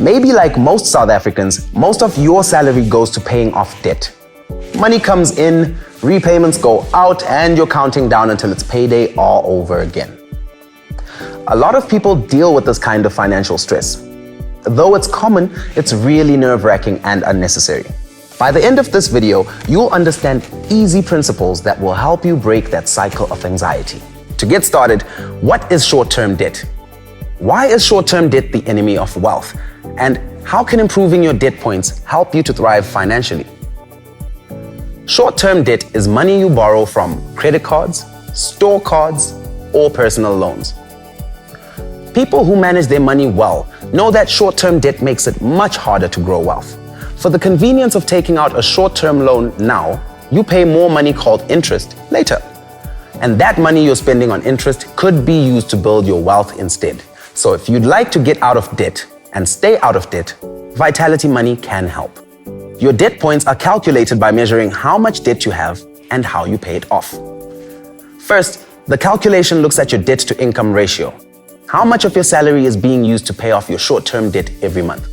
Maybe like most South Africans, most of your salary goes to paying off debt. Money comes in, repayments go out, and you're counting down until it's payday all over again. A lot of people deal with this kind of financial stress. Though it's common, it's really nerve-wracking and unnecessary. By the end of this video, you'll understand easy principles that will help you break that cycle of anxiety. To get started, what is short-term debt? Why is short-term debt the enemy of wealth? And how can improving your debt points help you to thrive financially? Short-term debt is money you borrow from credit cards, store cards, or personal loans. People who manage their money well know that short-term debt makes it much harder to grow wealth. For the convenience of taking out a short-term loan now, you pay more money called interest later. And that money you're spending on interest could be used to build your wealth instead. So if you'd like to get out of debt and stay out of debt, Vitality Money can help. Your debt points are calculated by measuring how much debt you have and how you pay it off. First, the calculation looks at your debt to income ratio. How much of your salary is being used to pay off your short-term debt every month?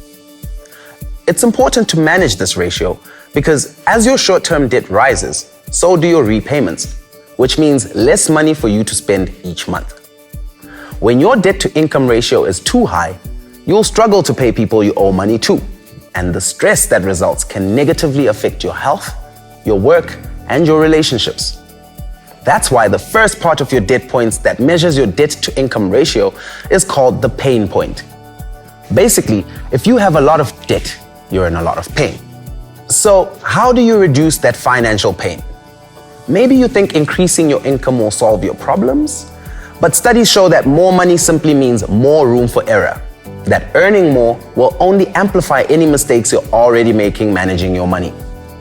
It's important to manage this ratio because as your short-term debt rises, so do your repayments, which means less money for you to spend each month. When your debt to income ratio is too high, you'll struggle to pay people you owe money to, and the stress that results can negatively affect your health, your work, and your relationships. That's why the first part of your debt points that measures your debt to income ratio is called the pain point. Basically, if you have a lot of debt, you're in a lot of pain. So how do you reduce that financial pain? Maybe you think increasing your income will solve your problems, but studies show that more money simply means more room for error. That earning more will only amplify any mistakes you're already making managing your money.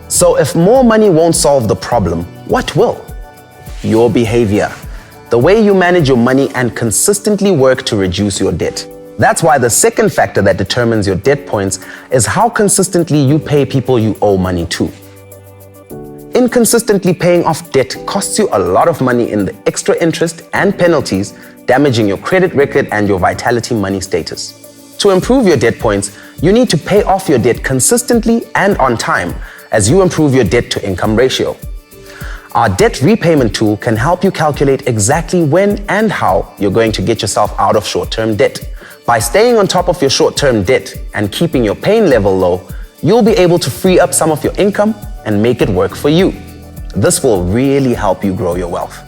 So if more money won't solve the problem, what will? Your behavior, the way you manage your money and consistently work to reduce your debt. That's why the second factor that determines your debt points is how consistently you pay people you owe money to. Inconsistently paying off debt costs you a lot of money in the extra interest and penalties, damaging your credit record and your Vitality Money status. To improve your debt points, you need to pay off your debt consistently and on time as you improve your debt to income ratio. Our debt repayment tool can help you calculate exactly when and how you're going to get yourself out of short-term debt. By staying on top of your short-term debt and keeping your pain level low, you'll be able to free up some of your income and make it work for you. This will really help you grow your wealth.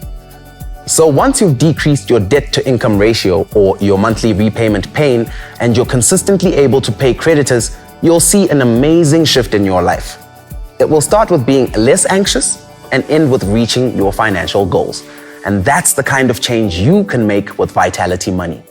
So once you've decreased your debt to income ratio or your monthly repayment pain and you're consistently able to pay creditors, you'll see an amazing shift in your life. It will start with being less anxious and end with reaching your financial goals. And that's the kind of change you can make with Vitality Money.